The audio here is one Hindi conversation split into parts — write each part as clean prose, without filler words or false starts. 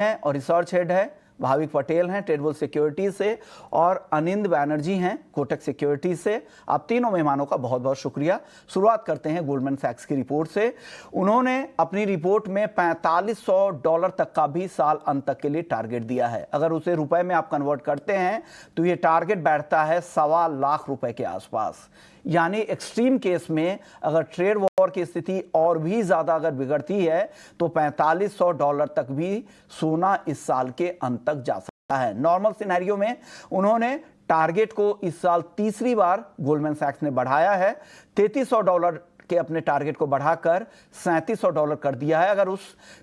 हैं और रिसर्च हेड है भाविक पटेल हैं ट्रेडबुल सिक्योरिटीज से और अनिंद बैनर्जी हैं कोटक सिक्योरिटीज से। आप तीनों मेहमानों का बहुत बहुत शुक्रिया। शुरुआत करते हैं गोल्डमैन सैक्स की रिपोर्ट से। उन्होंने अपनी रिपोर्ट में $4500 तक का भी साल अंत तक के लिए टारगेट दिया है। अगर उसे रुपए में आप कन्वर्ट करते हैं तो ये टारगेट बैठता है ₹1.25 लाख के आसपास। यानी एक्सट्रीम केस में अगर ट्रेड वॉर की स्थिति और भी ज्यादा अगर बिगड़ती है तो $4500 तक भी सोना इस साल के अंत तक जा सकता है। नॉर्मल सिनेरियो में उन्होंने टारगेट को इस साल तीसरी बार गोल्डमैन सैक्स ने बढ़ाया है। $3300 के अपने टारगेट को बढ़ाकर $3700 कर दिया है। अगर उस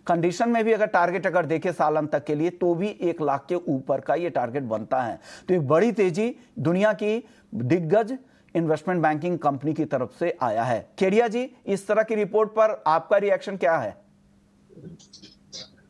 कंडीशन में भी अगर टारगेट अगर देखे साल अंत तक के लिए तो भी 1 लाख के ऊपर का ये टारगेट बनता है। तो एक बड़ी तेजी दुनिया की दिग्गज इन्वेस्टमेंट बैंकिंग कंपनी की तरफ से आया है। केडिया जी, इस तरह की रिपोर्ट पर आपका रिएक्शन क्या है?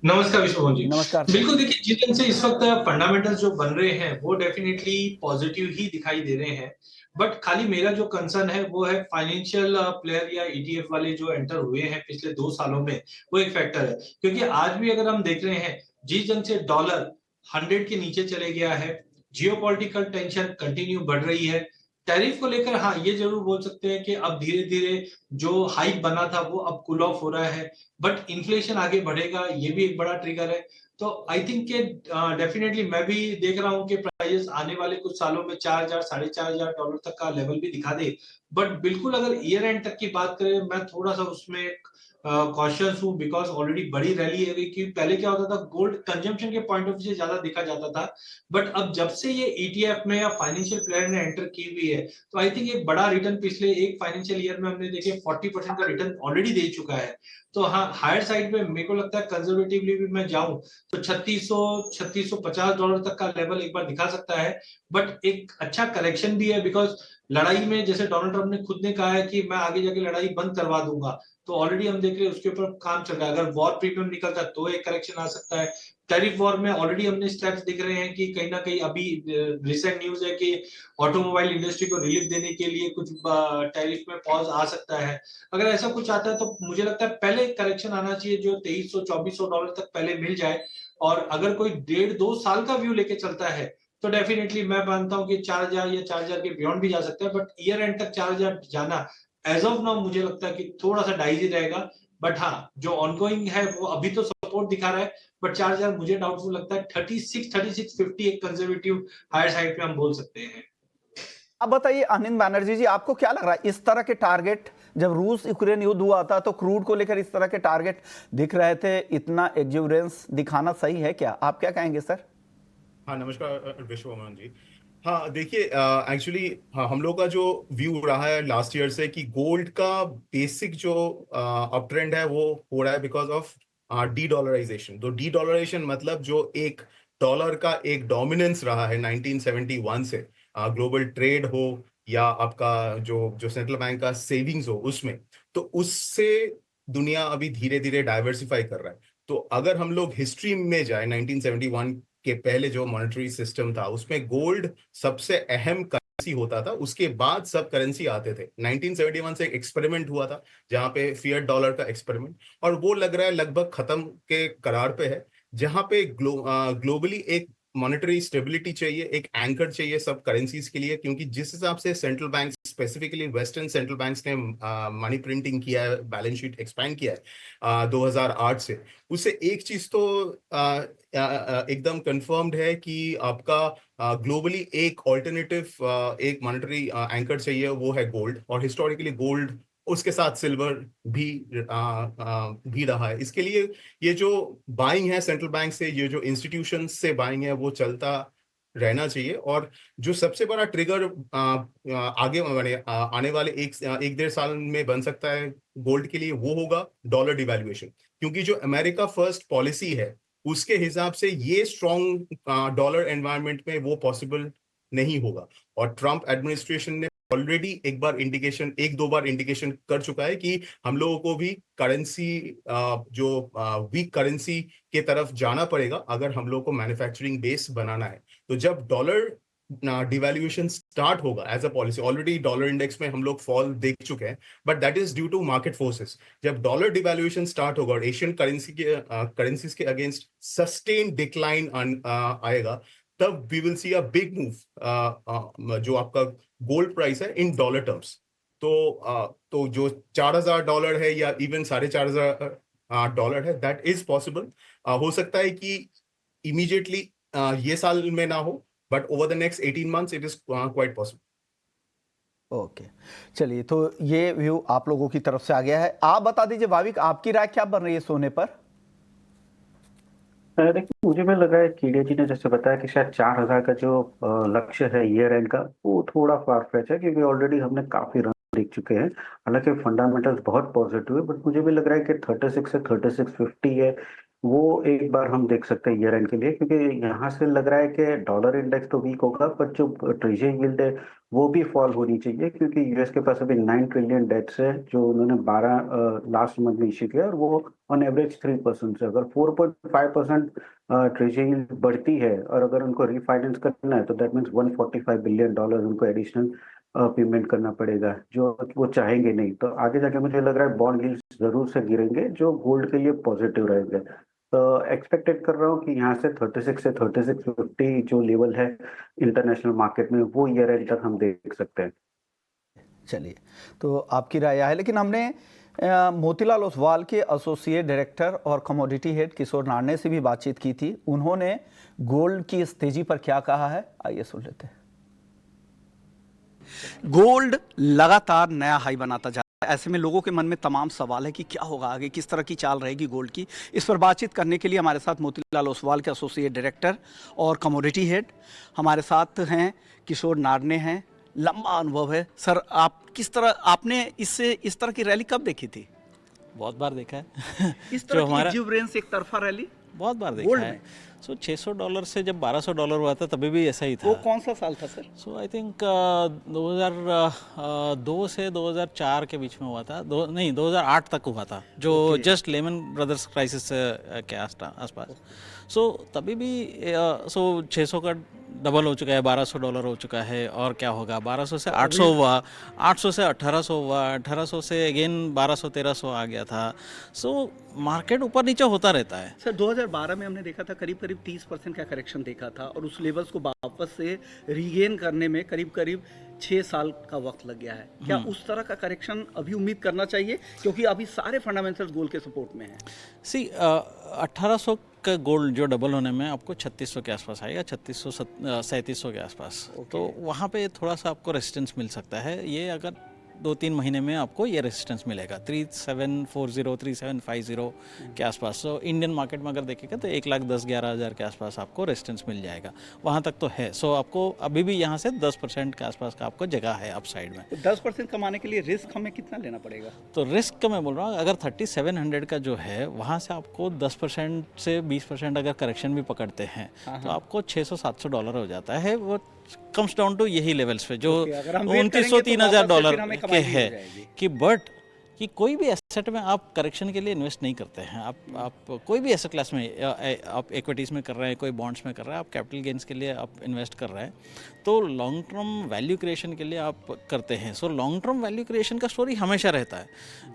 नमस्कार विश्वभवन जी। नमस्कार सर। बिल्कुल, देखिए जिस ढंग से इस वक्त फंडामेंटल्स जो बन रहे हैं वो डेफिनेटली पॉजिटिव ही दिखाई दे रहे हैं। बट खाली मेरा जो कंसर्न है वो है फाइनेंशियल प्लेयर या ईटीएफ वाले जो एंटर हुए हैं पिछले 2 सालों में, वो एक फैक्टर है। क्योंकि आज भी अगर हम देख रहे हैं जिस ढंग से डॉलर 100 के नीचे चले गया है, जियोपॉलिटिकल टेंशन कंटिन्यू बढ़ रही है। टैरिफ को लेकर हाँ ये जरूर बोल सकते हैं कि अब धीरे धीरे जो हाइप बना था वो अब कूल ऑफ हो रहा है, बट इन्फ्लेशन आगे बढ़ेगा, ये भी एक बड़ा ट्रिगर है। तो आई थिंक के डेफिनेटली मैं भी देख रहा हूं कि प्राइजेस आने वाले कुछ सालों में 4000 $4500 तक का लेवल भी दिखा दे। बट बिल्कुल अगर ईयर एंड तक की बात करें, मैं थोड़ा सा उसमें कॉशियस हूं, बिकॉज ऑलरेडी बड़ी रैली है कि पहले क्या होता था, गोल्ड कंजम्पशन के पॉइंट ऑफ व्यू से ज्यादा देखा जाता था। बट अब जब से ये ईटीएफ में या फाइनेंशियल प्लेयर ने एंटर की हुई है, तो आई थिंक एक बड़ा रिटर्न पिछले एक फाइनेंशियल ईयर में हमने देखे 40% का रिटर्न ऑलरेडी दे चुका है। तो हाँ, हायर साइड पे मेरे को लगता है कंजर्वेटिवली भी मैं जाऊं तो 3600 $3650 तक का लेवल एक बार दिखा सकता है। बट एक अच्छा करेक्शन भी है, बिकॉज लड़ाई में जैसे डोनाल्ड ट्रंप ने खुद ने कहा है कि मैं आगे जाके लड़ाई बंद करवा दूंगा, तो ऑलरेडी हम देख रहे हैं उसके ऊपर काम चल रहा है। अगर वॉर प्रीमियम निकलता है तो एक करेक्शन आ सकता है। टैरिफ वॉर में ऑलरेडी हमने स्टेप्स दिख रहे हैं कि कहीं ना कहीं अभी रिसेंट न्यूज है कि ऑटोमोबाइल इंडस्ट्री को रिलीफ देने के लिए कुछ टैरिफ में पॉज आ सकता है। अगर ऐसा कुछ आता है तो मुझे लगता है पहले करेक्शन आना चाहिए जो $2300 तक पहले मिल जाए। और अगर कोई 1.5-2 साल का व्यू लेके चलता है तो डेफिनेटली मैं मानता हूं कि 4000 या 4000 के बियॉन्ड भी जा सकता है। बट ईयर एंड तक 4000 जाना एज ऑफ नाउ मुझे लगता है कि थोड़ा सा डाइजी रहेगा। बट हाँ, जो ऑनगोइंग है वो अभी तो सपोर्ट दिखा रहा है, बट 4000 मुझे डाउटफुल लगता है। 36-3650 एक कंजर्वेटिव हायर साइड पे हम बोल सकते हैं। अब बताइए अनिंद बैनर्जी जी, आपको क्या लग रहा है इस तरह के टारगेट, जब रूस यूक्रेन युद्ध हुआ था तो क्रूड को लेकर इस तरह के टारगेट दिख रहे थे, इतना एग्जूबरेंस दिखाना सही है क्या? आप क्या कहेंगे सर? हाँ, नमस्कार विश्वमोहन जी। हाँ देखिए, एक्चुअली हाँ, हम लोग का जो व्यू रहा है लास्ट ईयर से कि गोल्ड का बेसिक जो अप ट्रेंड है वो हो रहा है बिकॉज ऑफ डी डॉलराइजेशन। तो डी डॉलराइजेशन मतलब जो एक डॉलर का एक डोमिनेंस रहा है 1971 से, ग्लोबल ट्रेड हो या आपका जो जो सेंट्रल बैंक का सेविंग्स हो उसमें, तो उससे दुनिया अभी धीरे धीरे डाइवर्सिफाई कर रहा है। तो अगर हम लोग हिस्ट्री में जाए 1971 के पहले जो मॉनेटरी सिस्टम था उसमें गोल्ड सबसे अहम करेंसी होता था, उसके बाद सब करेंसी आते थे। 1971 से एक एक्सपेरिमेंट हुआ था जहां पे फिएट डॉलर का एक्सपेरिमेंट, और वो लग रहा है लगभग खत्म के करार पे है। जहां पे ग्लोबली एक मॉनेटरी स्टेबिलिटी चाहिए, एक एंकर चाहिए सब करेंसीज के लिए, क्योंकि जिस हिसाब से central bank specifically western central banks ने मनी प्रिंटिंग किया है, बैलेंस शीट एक्सपैंड किया है 2008 से, उससे एक चीज तो एकदम कंफर्म्ड है कि आपका ग्लोबली एक ऑल्टरनेटिव एक मॉनेटरी एंकर चाहिए, वो है गोल्ड। और हिस्टोरिकली गोल्ड, उसके साथ सिल्वर भी भी रहा है। इसके लिए ये जो बाइंग है सेंट्रल बैंक से, ये जो इंस्टीट्यूशन से बाइंग है, वो चलता रहना चाहिए। और जो सबसे बड़ा ट्रिगर आगे आने वाले एक 1.5 साल में बन सकता है गोल्ड के लिए, वो होगा डॉलर डिवैल्यूएशन। क्योंकि जो अमेरिका फर्स्ट पॉलिसी है उसके हिसाब से ये स्ट्रॉन्ग डॉलर एनवायरनमेंट में वो पॉसिबल नहीं होगा। और ट्रंप एडमिनिस्ट्रेशन ने ऑलरेडी एक दो बार इंडिकेशन कर चुका है कि हम लोगों को भी करेंसी, जो वीक करेंसी के तरफ जाना पड़ेगा अगर हम लोग को मैन्युफैक्चरिंग बेस बनाना है। तो जब डॉलर डिवैल्यूएशन स्टार्ट होगा as a policy, already dollar index में हम लोग फॉल देख चुके हैं, but that is due to market forces. जब डॉलर डिवैल्यूएशन स्टार्ट होगा और एशियन करेंसीज के अगेंस्ट सस्टेन डिक्लाइन आएगा, तब we will see a big move जो आपका गोल्ड प्राइस है इन डॉलर टर्म्स। तो जो $4,000 है या इवन $4,500 है, दैट इज पॉसिबल। हो सकता है कि इमीडिएटली ये साल में ना हो, but over the next 18 months it is quite possible. Okay, चलिए, तो ये व्यू आप लोगों की तरफ से आ गया है। आप बता दीजिए भाविक, आपकी राय क्या बन रही है सोने पर? देखिए, मुझे भी लगा है कीड़े जी ने जैसे बताया कि शायद 4,000 का जो लक्ष्य है ईयर एंड का, वो थोड़ा फार फेच है, क्योंकि ऑलरेडी हमने काफी रन देख चुके हैं। हालांकि फंडामेंटल्स बहुत पॉजिटिव है, बट मुझे भी लग रहा है कि 36 से 3650 है, वो एक बार हम देख सकते हैं ईयर एंड के लिए, क्योंकि यहाँ से लग रहा है कि डॉलर इंडेक्स तो वीक होगा, पर जो ट्रेजरी यील्ड है वो भी फॉल होनी चाहिए, क्योंकि यूएस के पास अभी 9 ट्रिलियन डेट्स है जो उन्होंने 12 लास्ट मंथ में इश्यू किया, और वो ऑन एवरेज 3% से, अगर 4.5% ट्रेजरी यील्ड बढ़ती है और अगर उनको रीफाइनेंस करना है, तो दैट मीन्स $145 बिलियन उनको एडिशनल पेमेंट करना पड़ेगा, जो वो चाहेंगे नहीं। तो आगे जाके मुझे लग रहा है बॉन्ड यील्ड्स जरूर से गिरेंगे, जो गोल्ड के लिए पॉजिटिव रहेंगे। तो एक्सपेक्टेड कर रहा हूँ कि यहाँ से 36 से 3650 जो लेवल है इंटरनेशनल मार्केट में, वो ईयर एंड तक हम देख सकते हैं। चलिए, तो आपकी राय है, लेकिन हमने मोतीलाल ओसवाल के एसोसिएट डायरेक्टर और कमोडिटी हेड किशोर नारने से भी बातचीत की थी। उन्होंने गोल्ड की इस तेजी पर क्या कहा है, आइए सुन लेते हैं। गोल्ड लगातार नया हाई बनाता जा रहा है, ऐसे में लोगों के मन में तमाम सवाल है कि क्या होगा आगे, किस तरह की चाल रहेगी गोल्ड की। इस पर बातचीत करने के लिए हमारे साथ मोतीलाल ओसवाल के एसोसिएट डायरेक्टर और कमोडिटी हेड हमारे साथ हैं, किशोर नारने हैं। लंबा अनुभव है सर, आप किस तरह, आपने इस तरह की रैली कब देखी थी? बहुत बार देखा है। इस तरह की एक्सुबरेंस, एक तरफा रैली बहुत बार देखा है। सो $600 से जब $1,200 हुआ था तभी भी ऐसा ही था। वो कौन सा साल था सर? सो आई थिंक 2002 से 2004 के बीच में हुआ था। 2008 तक हुआ था, जो जस्ट लेमन ब्रदर्स क्राइसिस के आसपास। सो तभी भी 600 का डबल हो चुका है, $1,200 हो चुका है। और क्या होगा, 1200 से 800 हुआ, 800 से 1800 हुआ, 1800 से अगेन 1200-1300 आ गया था। सो मार्केट ऊपर नीचे होता रहता है। सर 2012 में हमने देखा था करीब 30% का करेक्शन देखा था, और उस लेवल्स को वापस से रीगेन करने में करीब 6 साल का वक्त लग गया है। क्या उस तरह का करेक्शन अभी उम्मीद करना चाहिए, क्योंकि अभी सारे फंडामेंटल्स गोल्ड के सपोर्ट में हैं? 1800 का गोल्ड जो डबल होने में आपको 3600 के आसपास आएगा, 3700 के आसपास। तो वहाँ पे थोड़ा सा आपको रेजिस्टेंस मिल सकता है। ये अगर 2-3 महीने में आपको ये रेजिस्टेंस मिलेगा 3740 3750 के आसपास। तो इंडियन मार्केट में अगर देखेगा तो 1,10,11,000 के आसपास आपको रेजिस्टेंस मिल जाएगा, वहाँ तक तो है। सो आपको अभी भी यहाँ से 10% के आसपास का आपको जगह है अपसाइड में। तो 10% कमाने के लिए रिस्क हमें कितना लेना पड़ेगा? तो रिस्क का मैं बोल रहा हूँ, अगर 3700 का जो है वहाँ से आपको 10% से 20% अगर करेक्शन भी पकड़ते हैं तो आपको $600-700 हो जाता है। वो कम्स डाउन टू यही लेवल्स पे जो $2,900-3,000 के है कि बट कि कोई भी एसेट में आप करेक्शन के लिए इन्वेस्ट नहीं करते हैं। आप कोई भी एसेट क्लास में, आप इक्विटीज़ में कर रहे हैं, कोई बॉन्ड्स में कर रहे हैं, आप कैपिटल गेन्स के लिए आप इन्वेस्ट कर रहे हैं, तो लॉन्ग टर्म वैल्यू क्रिएशन के लिए आप करते हैं। So long term value creation का स्टोरी हमेशा रहता है,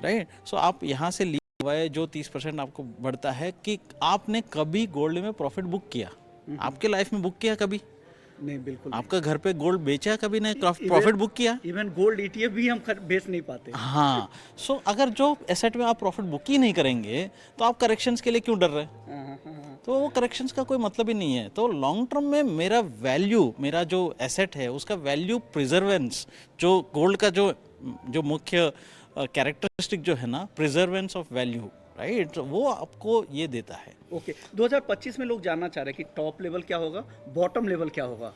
राइट। सो आप यहाँ से लिए हुआ है जो 30% आपको बढ़ता है, कि आपने कभी गोल्ड में प्रॉफिट बुक किया आपके लाइफ में? बुक किया कभी? नहीं, बिल्कुल। आपका घर पे गोल्ड बेचा कभी? नहीं। प्रॉफिट बुक किया? इवन गोल्ड ETF भी हम बेच नहीं पाते। हाँ। सो अगर जो एसेट में आप प्रॉफिट बुक ही नहीं करेंगे तो आप करेक्शंस के लिए क्यों डर रहे हैं? तो वो करेक्शंस का कोई मतलब ही नहीं है। तो लॉन्ग टर्म में मेरा वैल्यू, मेरा जो एसेट है उसका वैल्यू प्रिजर्वेंस, जो गोल्ड का जो मुख्य कैरेक्टरिस्टिक जो है ना, प्रिजर्वेंस ऑफ वैल्यू, राइट, वो आपको ये देता है। ओके, 2025 में लोग जानना चाह रहे हैं कि टॉप लेवल क्या होगा, बॉटम लेवल क्या होगा?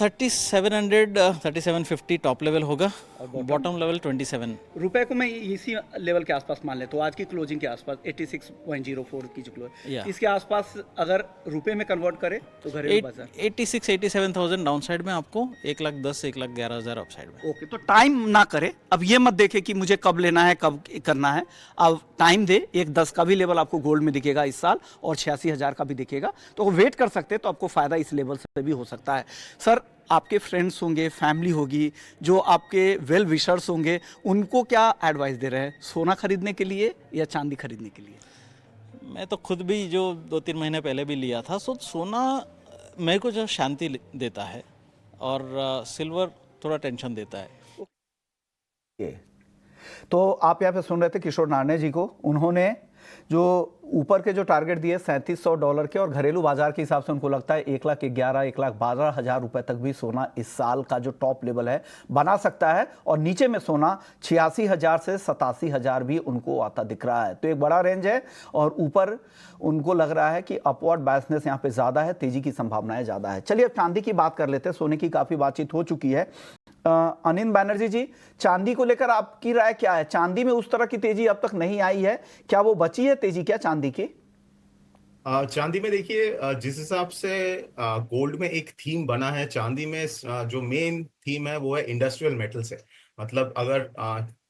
3750 टॉप लेवल होगा और बॉटम लेवल 27। रुपए को मैं इसी लेवल के आसपास मान ले तो आज की क्लोजिंग के आसपास 86.04 की जो क्लोज, इसके आसपास अगर रुपए में कन्वर्ट करें तो घरेलू बाजार 86-87,000 डाउन साइड में, आपको 1,10,00,000-1,11,000 अप साइड में। ओके, तो टाइम ना करे, अब ये मत देखे कि मुझे कब लेना है, कब करना है। अब टाइम दे, 1,10 का भी लेवल आपको गोल्ड में दिखेगा इस साल और 86,000 का भी दिखेगा, तो वेट कर सकते हैं, तो आपको फायदा इस लेवल से भी हो सकता है। सर अगर आपके फ्रेंड्स होंगे, फैमिली होगी, जो आपके वेल विशर्स होंगे, उनको क्या एडवाइस दे रहे हैं, सोना खरीदने के लिए या चांदी खरीदने के लिए? मैं तो खुद भी जो 2-3 महीने पहले भी लिया था, सो सोना मेरे को जो शांति देता है और सिल्वर थोड़ा टेंशन देता है। ये तो आप यहाँ पे सुन रहे थे किशोर नारने जी को। उन्होंने जो ऊपर के जो टारगेट दिए $3700 के, और घरेलू बाजार के हिसाब से उनको लगता है 1,11,000 1,12,000 रुपए तक भी सोना इस साल का जो टॉप लेवल है बना सकता है, और नीचे में सोना 86,000 से 87,000 भी उनको आता दिख रहा है। तो एक बड़ा रेंज है, और ऊपर उनको लग रहा है कि अपवर्ड बायसनेस यहाँ पे ज्यादा है, तेजी की संभावनाएं ज्यादा है। चलिए अब चांदी की बात कर लेते हैं। सोने की काफी बातचीत हो चुकी है। अनिंद बैनर्जी जी, चांदी को लेकर आपकी राय क्या है? चांदी में उस तरह की तेजी अब तक नहीं आई है, क्या वो बची है तेजी क्या चांदी की? चांदी में देखिए, जिस हिसाब से गोल्ड में एक थीम बना है, चांदी में जो मेन थीम है वो है इंडस्ट्रियल मेटल्स है। मतलब अगर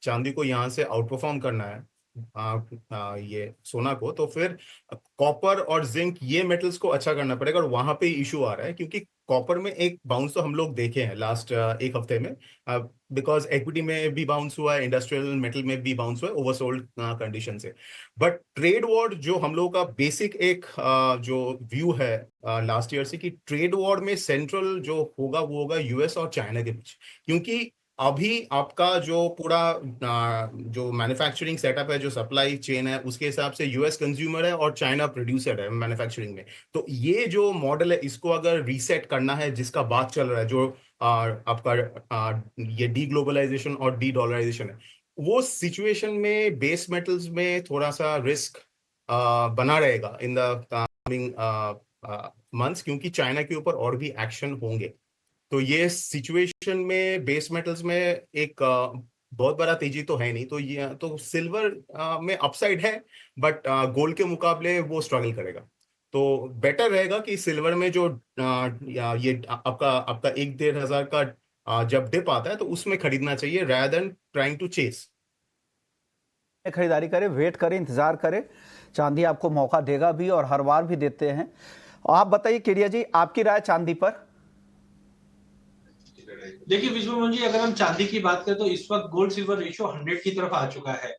चांदी को यहाँ से आउट परफॉर्म करना है ये सोना को, तो फिर कॉपर और जिंक ये मेटल्स को अच्छा करना पड़ेगा, और वहां पे इशू आ रहा है क्योंकि कॉपर में एक बाउंस तो हम लोग देखे हैं लास्ट एक हफ्ते में, बिकॉज इक्विटी में भी बाउंस हुआ है, इंडस्ट्रियल मेटल में भी बाउंस हुआ है ओवरसोल्ड कंडीशन से। बट ट्रेड वॉर जो हम लोगों का बेसिक एक जो व्यू है लास्ट ईयर से, कि ट्रेड वॉर में सेंट्रल जो होगा वो होगा यूएस और चाइना के बीच, क्योंकि अभी आपका जो पूरा जो मैन्युफैक्चरिंग सेटअप है, जो सप्लाई चेन है, उसके हिसाब से यूएस कंज्यूमर है और चाइना प्रोड्यूसर है मैन्युफैक्चरिंग में। तो ये जो मॉडल है, इसको अगर रीसेट करना है, जिसका बात चल रहा है, जो आपका ये डी ग्लोबलाइजेशन और डी डॉलराइजेशन है, वो सिचुएशन में बेस मेटल्स में थोड़ा सा रिस्क बना रहेगा इन द कमिंग मंथ्स, क्योंकि चाइना के ऊपर और भी एक्शन होंगे। तो ये सिचुएशन में बेस मेटल्स में एक बहुत बड़ा तेजी तो है नहीं, तो ये तो सिल्वर में अपसाइड है, बट गोल्ड के मुकाबले वो स्ट्रगल करेगा। तो बेटर रहेगा कि सिल्वर में जो ये आपका आपका 1-1.5 हज़ार का जब डिप आता है, तो उसमें खरीदना चाहिए rather than trying to chase। खरीदारी करें, वेट करें, इंतजार करें। चांदी आपको मौका देगा भी और हर बार भी देते हैं। आप बताइए केडिया जी, आपकी राय चांदी पर? देखिए विश्वमोहन जी, अगर हम चांदी की बात करें तो इस वक्त गोल्ड सिल्वर रेशियो 100 की तरफ आ चुका है।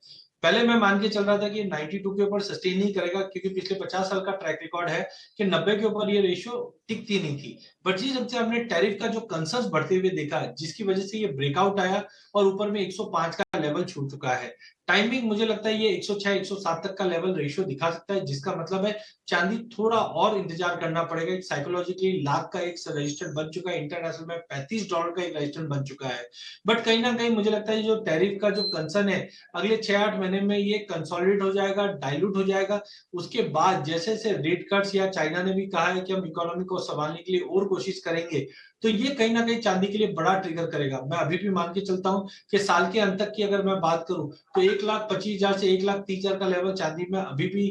पहले मैं मान के चल रहा था कि 92 के ऊपर सस्टेन नहीं करेगा, क्योंकि पिछले 50 साल का ट्रैक रिकॉर्ड है कि 90 के ऊपर ये रेशियो टिकती नहीं थी। बट जी, जब से हमने टैरिफ का जो कंसर्न्स बढ़ते हुए देखा, जिसकी वजह से ये ब्रेकआउट आया और ऊपर में 105 का लेवल छू चुका है। टाइमिंग मुझे लगता है ये 106-107 तक का लेवल रेशियो दिखा सकता है, जिसका मतलब है चांदी थोड़ा और इंतजार करना पड़ेगा। एक साइकोलॉजिकली लाख का एक रजिस्टर बन चुका है, इंटरनेशनल में $35 का एक रजिस्टर बन चुका है। बट कहीं ना कहीं मुझे लगता है जो टैरिफ का जो कंसर्न है, अगले 6-8 महीने में ये कंसोलिडेट हो जाएगा, डाइल्यूट हो जाएगा। उसके बाद जैसे जैसे रेट कट्स, या चाइना ने भी कहा है कि हम इकोनॉमी को संभालने के लिए और कोशिश करेंगे, तो ये कहीं ना कहीं चांदी के लिए बड़ा ट्रिगर करेगा। मैं अभी भी मान के चलता हूं कि साल के अंत तक की अगर मैं बात करूं तो 1,25,000 से 1,30,000 का लेवल चांदी में अभी भी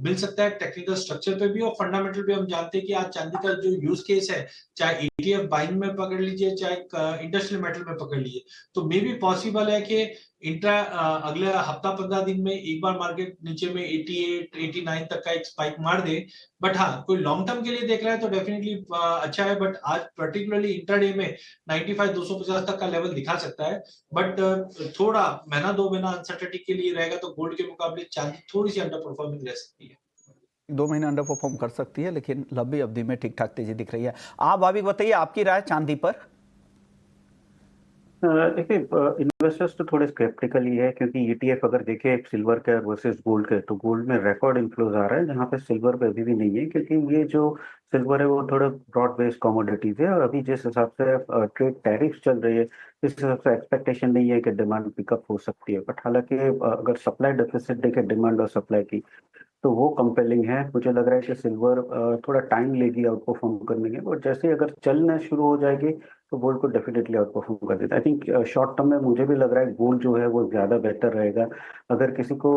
मिल सकता है, टेक्निकल स्ट्रक्चर पे भी और फंडामेंटल पे। हम जानते हैं कि आज चांदी का जो यूज केस है, चाहे ETF बाइंग में पकड़ लीजिए, चाहे इंडस्ट्रियल मेटल में पकड़ लीजिए, तो मे भी पॉसिबल है कि अगले हफ्ता 15 दिन में एक बार मार्केट नीचे में 88-89 तक का एक स्पाइक मार दे। बट हाँ, कोई लॉन्ग टर्म के लिए देख रहा है तो डेफिनेटली अच्छा है। बट आज पर्टिकुलरली इंट्राडे में 95-250 तक का लेवल दिखा सकता है। बट थोड़ा महीना 2 महीना अनसर्टेनिटी के लिए रहेगा, तो गोल्ड के मुकाबले चांदी थोड़ी सी अंडर परफॉर्मिंग रह सकती है। 2 महीने अंडर परफॉर्म कर सकती है, लेकिन लंबी अवधि में ठीक ठाक तेजी दिख रही है। आप भाभी बताइए, आपकी राय चांदी पर? देखिए, इन्वेस्टर्स तो थोड़े स्केप्टिकल ही है, क्योंकि ETF अगर देखें सिल्वर के वर्सेस गोल्ड के, तो गोल्ड में रिकॉर्ड इन्फ्लोज आ रहा है, जहाँ पे सिल्वर पे अभी भी नहीं है, क्योंकि ये जो सिल्वर है वो थोड़ा ब्रॉड बेस्ड कमोडिटीज है, और अभी जिस हिसाब से ट्रेड टैरिफ चल रही है, इस हिसाब से एक्सपेक्टेशन नहीं है कि डिमांड पिकअप हो सकती है। बट हालांकि अगर सप्लाई डेफिसिट देखे डिमांड और सप्लाई की, तो वो कंपेलिंग है। मुझे लग रहा है कि सिल्वर थोड़ा टाइम लेगी आउट परफॉर्म करने में, और जैसे अगर चलना शुरू हो जाएगी तो गोल्ड को डेफिनेटली आउट परफॉर्म कर देता है। आई थिंक शॉर्ट टर्म में मुझे भी लग रहा है गोल्ड जो है वो ज़्यादा बेटर रहेगा। अगर किसी को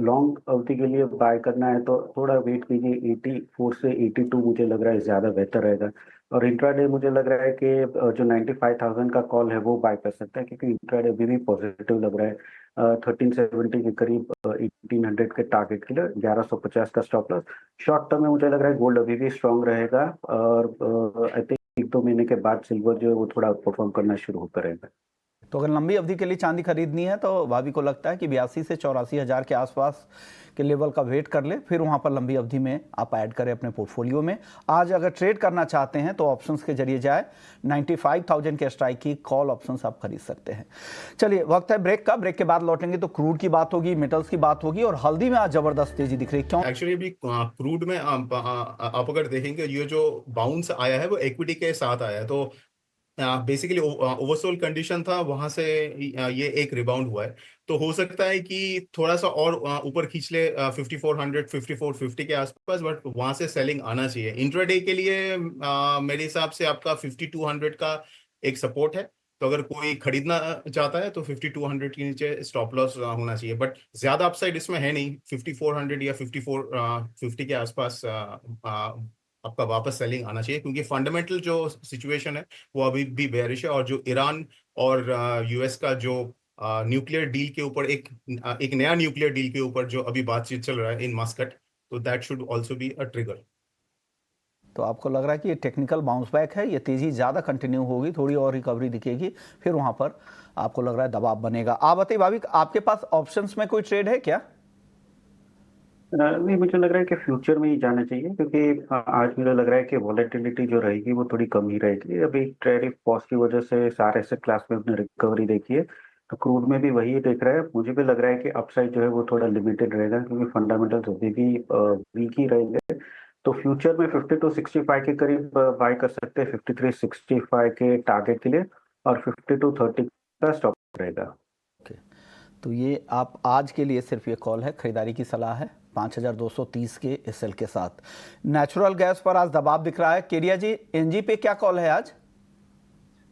लॉन्ग अवधि के लिए बाय करना है तो थोड़ा वेट कीजिए, 84 से 82 मुझे लग रहा है ज़्यादा बेहतर रहेगा। और इंट्राडे मुझे लग रहा है कि जो 95,000 का कॉल है वो बाय कर सकता है, क्योंकि इंट्राडे अभी भी पॉजिटिव लग रहा है। 1370 के करीब 1800 के टारगेट के लिए 1150 का स्टॉप लॉस। शॉर्ट टर्म में मुझे लग रहा है गोल्ड अभी भी स्ट्रांग रहेगा, और आई थिंक 1-2 महीने के बाद सिल्वर जो है वो थोड़ा परफॉर्म करना शुरू होता रहेगा। तो अगर लंबी अवधि के लिए चांदी खरीदनी है तो भाभी को लगता है कि 82 से 84 हज़ार के आसपास के लेवल का वेट कर ले, फिर वहां पर लंबी अवधि में आप ऐड करें अपने पोर्टफोलियो में। आज अगर ट्रेड करना चाहते हैं तो ऑप्शंस के जरिए जाए, 95,000 के स्ट्राइक की कॉल ऑप्शंस आप खरीद सकते हैं। चलिए वक्त है ब्रेक का, ब्रेक के बाद लौटेंगे तो क्रूड की बात होगी, मेटल्स की बात होगी और हल्दी में आज जबरदस्त तेजी दिख रही है। क्यों? एक्चुअली अभी क्रूड में आप अगर देखेंगे ये जो बाउंस आया है वो इक्विटी के साथ आया है, तो बेसिकली ओवरसोल्ड कंडीशन था, वहां से ये एक रिबाउंड हुआ है। तो हो सकता है कि थोड़ा सा और ऊपर खींच ले 5400 5450 के आसपास, बट वहां से सेलिंग आना चाहिए। इंट्राडे के लिए मेरे हिसाब से आपका 5200 का एक सपोर्ट है, तो अगर कोई खरीदना चाहता है तो 5200 के नीचे स्टॉप लॉस होना चाहिए, बट ज्यादा अपसाइड इसमें है नहीं। 5400 या 5450 के आसपास आपका वापस सेलिंग आना चाहिए, क्योंकि फंडामेंटल जो सिचुएशन है वो अभी भी बेयरिश है। और जो ईरान और यूएस का जो न्यूक्लियर डील के ऊपर एक नया न्यूक्लियर डील के ऊपर जो अभी बातचीत चल रहा है इन मस्कट, तो that should also be a trigger. तो आपको लग रहा है कि ये टेक्निकल बाउंस बैक है, ये तेजी ज़्यादा कंटिन्यू होगी, थोड़ी और रिकवरी दिखेगी, फिर वहाँ पर आपको लग रहा है दबाव बनेगा। आप बताइए भाभी, आपके पास ऑप्शंस में कोई ट्रेड है क्या? नहीं, मुझे लग रहा है कि फ्यूचर में ही जाना चाहिए, क्योंकि आज मुझे लग रहा है कि वॉलेटिलिटी जो रहेगी वो थोड़ी कम ही रहेगी। अभी टैरिफ पॉज की वजह से सारे एसेट क्लास में अपने रिकवरी देखी है, तो क्रूड में भी वही दिख रहा है। मुझे भी लग रहा है कि अपसाइड जो है वो थोड़ा लिमिटेड रहेगा, क्योंकि फंडामेंटल्स अभी भी वीक ही रहेंगे। तो फ्यूचर में 52-65 के करीब बाय कर सकते हैं, 53-65 के टारगेट के लिए, और 52-30 का स्टॉप रहेगा। ओके, तो ये आप आज के लिए सिर्फ ये कॉल है, खरीदारी की सलाह है 5230 के एसएल के साथ। नेचुरल गैस पर आज दबाव दिख रहा है। केडिया जी, एनजी पे क्या कॉल है आज?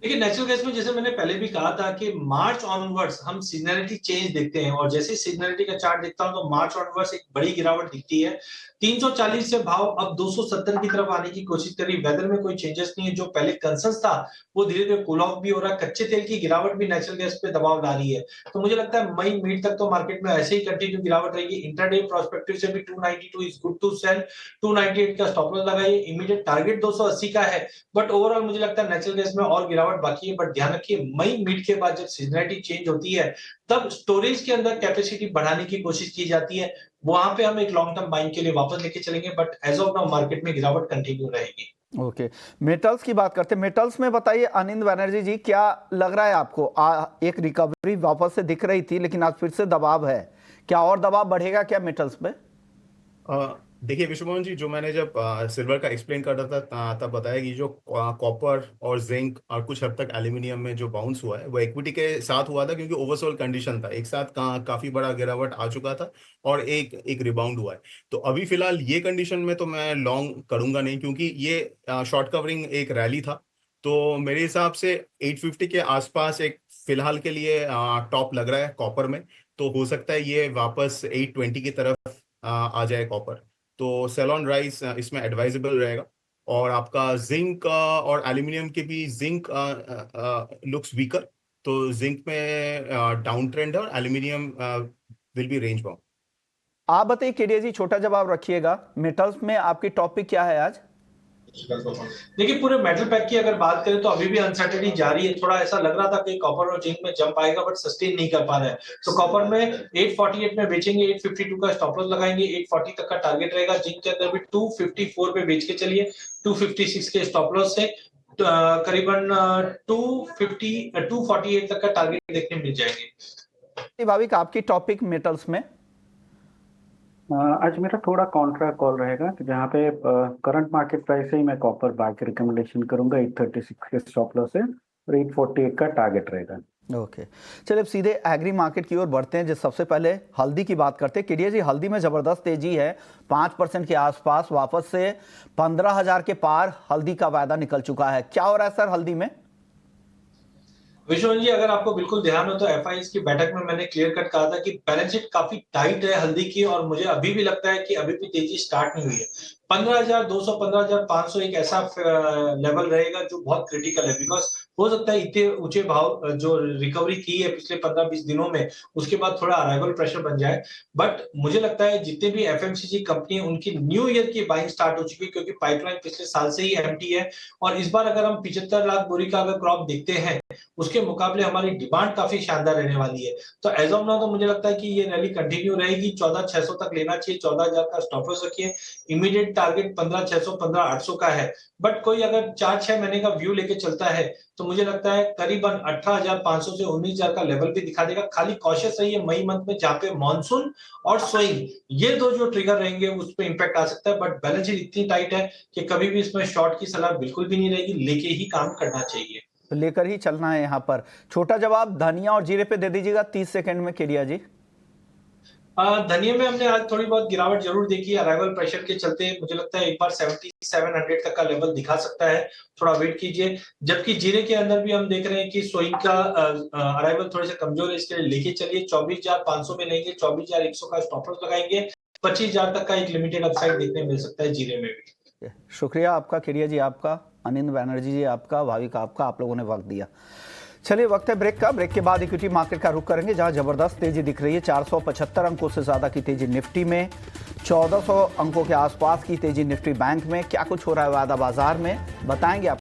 देखिए, नेचुरल गैस में जैसे मैंने पहले भी कहा था कि मार्च ऑनवर्ड्स हम सीजनैलिटी चेंज देखते हैं, और जैसे सीजनैलिटी का चार्ट देखता हूं तो मार्च ऑनवर्ड्स एक बड़ी गिरावट दिखती है। 340 से भाव अब 270 की तरफ आने की कोशिश कर रही है। वेदर में कोई चेंजेस नहीं है, जो पहले कंसर्न था वो धीरे धीरे कूल ऑफ भी हो रहा है। कच्चे तेल की गिरावट भी नेचुरल गैस पे दबाव ला रही है, तो मुझे लगता है मई मिड तक तो मार्केट में ऐसे ही कंटिन्यू गिरावट रहेगी। इंट्राडे प्रोस्पेक्टिव से भी 292 इज गुड टू सेल, 298 का स्टॉप लॉस लगाइए। इमीडिएट टारगेट 280 का है, बट ओवरऑल मुझे लगता है नेचुरल गैस में और गिरावट बाकी है। बट ध्यान रखिए, मई मिड के बाद जब सीजनैलिटी चेंज होती है तब स्टोरेज के अंदर कैपेसिटी बढ़ाने की कोशिश की जाती है, वहां पे हम एक लॉन्ग टर्म बाइंग के लिए वापस लेके चलेंगे। But as of now market में गिरावट कंटिन्यू रहेगी। ओके, मेटल्स की बात करते हैं। मेटल्स में बताइए आनंद बनर्जी जी, क्या लग रहा है आपको? एक रिकवरी वापस से दिख रही थी, लेकिन आज फिर से दबाव है, क्या और दबाव बढ़ेगा क्या मेटल्स में? देखिए विश्वमोहन जी, जो मैंने जब सिल्वर का एक्सप्लेन कर रहा था तब बताया कि जो कॉपर और जिंक और कुछ हद तक एल्यूमिनियम में जो बाउंस हुआ है वो इक्विटी के साथ हुआ था, क्योंकि ओवरसोल्ड कंडीशन था, एक साथ काफी बड़ा गिरावट आ चुका था और एक रिबाउंड हुआ है। तो अभी फिलहाल ये कंडीशन में तो मैं लॉन्ग करूंगा नहीं, क्योंकि ये शॉर्ट कवरिंग एक रैली था। तो मेरे हिसाब से 850 के आसपास एक फिलहाल के लिए टॉप लग रहा है कॉपर में। तो हो सकता है ये वापस 820 की तरफ आ जाए कॉपर, तो सेल ऑन राइज इसमें एडवाइजेबल रहेगा। और आपका जिंक और एल्यूमिनियम के भी जिंक लुक्स वीकर, तो जिंक में डाउन ट्रेंड है और aluminium will be range bound. आप बताइए केडिया जी, छोटा जवाब रखिएगा, मेटल्स में आपकी टॉपिक क्या है आज? देखिए, पूरे मेटल पैक की अगर बात करें तो अभी भी अनसर्टेनिटी जारी है। थोड़ा ऐसा लग रहा था कि कॉपर और जिंक में जंप आएगा, बट सस्टेन नहीं कर पा रहा है। तो कॉपर में 848 में बेचेंगे, 852 का स्टॉप लॉस लगाएंगे, 840 तक का टारगेट रहेगा। जिंक के अंदर भी 254 पे बेच के चलिए, 256 के स्टॉप लॉस से करीबन 248 तक का टारगेट देखने मिल जाएंगे। भाविक, आपकी टॉपिक मेटल्स में? आज मेरा थोड़ा कॉन्ट्रा कॉल रहेगा, कि जहाँ पे करंट मार्केट प्राइस से ही मैं कॉपर बाय की रिकमेंडेशन करूंगा। 836 के स्टॉप लॉस है और 848 का टारगेट रहेगा। ओके, चलिए अब सीधे एग्री मार्केट की ओर बढ़ते हैं। जो सबसे पहले हल्दी की बात करते हैं। केडिया जी, हल्दी में जबरदस्त तेजी है, 5% के आसपास, वापस से 15,000 के पार हल्दी का वायदा निकल चुका है। क्या हो रहा है सर हल्दी में? विश्वनाथ जी, अगर आपको बिल्कुल ध्यान हो तो एफआईएस की बैठक में मैंने क्लियर कट कहा था कि बैलेंस शीट काफी टाइट है हल्दी की, और मुझे अभी भी लगता है कि अभी भी तेजी स्टार्ट नहीं हुई है। 15,200 15,500 एक ऐसा लेवल रहेगा जो बहुत क्रिटिकल है, बिकॉज हो सकता है इतने ऊंचे भाव जो रिकवरी की है पिछले 15-20 दिनों में, उसके बाद थोड़ा अराइवल प्रेशर बन जाए। बट मुझे लगता है जितने भी एफएमसीजी कंपनी है उनकी न्यू ईयर की बाइंग स्टार्ट हो चुकी है, क्योंकि पाइपलाइन पिछले साल से ही एम्प्टी है। और इस बार अगर हम 75 लाख बोरी का अगर क्रॉप देखते हैं, उसके मुकाबले हमारी डिमांड काफी शानदार रहने वाली है। तो एज ऑफ नाउ तो मुझे लगता है कि ये रैली कंटिन्यू रहेगी। 14,600 तक लेना चाहिए, 14,000 का स्टॉप लॉस रखिए। इमीडिएट टारगेट 15,600 15,800 का है। बट कोई अगर 4-6 महीने का व्यू लेके चलता है तो मुझे लगता है करीबन 18,500 से 19,000 का लेवल भी दिखा देगा। खाली कॉशियस रहिए मई मंथ में, जहां पे मानसून और स्विंग ये दो जो ट्रिगर रहेंगे उस पर इंपैक्ट आ सकता है। बट बैलेंस शीट इतनी टाइट है कि कभी भी इसमें शॉर्ट की सलाह बिल्कुल भी नहीं रहेगी, लेके ही काम करना चाहिए। तो लेकर ही चलना है यहाँ पर। छोटा जवाब धनिया और जीरे पे दे दीजिएगा 30 सेकंड में, केडिया जी। धनिया में हमने आज थोड़ी बहुत गिरावट जरूर देखी है, अराइवल प्रेशर के चलते। मुझे लगता है एक बार 7700 तक का लेवल दिखा सकता है, थोड़ा वेट कीजिए। जबकि जीरे के अंदर भी हम देख रहे हैं कि सोइंग का अराइवल थोड़े से कमजोर है, इसके लिए लेके चलिए। 24,500 में लेंगे, 24,100 का स्टॉप लॉस लगाएंगे। 25,000 तक का एक लिमिटेड अपसाइड देखने मिल सकता है जीरे में भी। शुक्रिया आपका केडिया जी, आपका अनिंद बैनर्जी जी, आपका भाविक, आपका, आप लोगों ने वक्त दिया। चलिए वक्त है ब्रेक का। ब्रेक के बाद इक्विटी मार्केट का रुख करेंगे, जहां जबरदस्त तेजी दिख रही है। 475 अंकों से ज्यादा की तेजी निफ्टी में, 1400 अंकों के आसपास की तेजी निफ्टी बैंक में। क्या कुछ हो रहा है वायदा बाजार में, बताएंगे आप।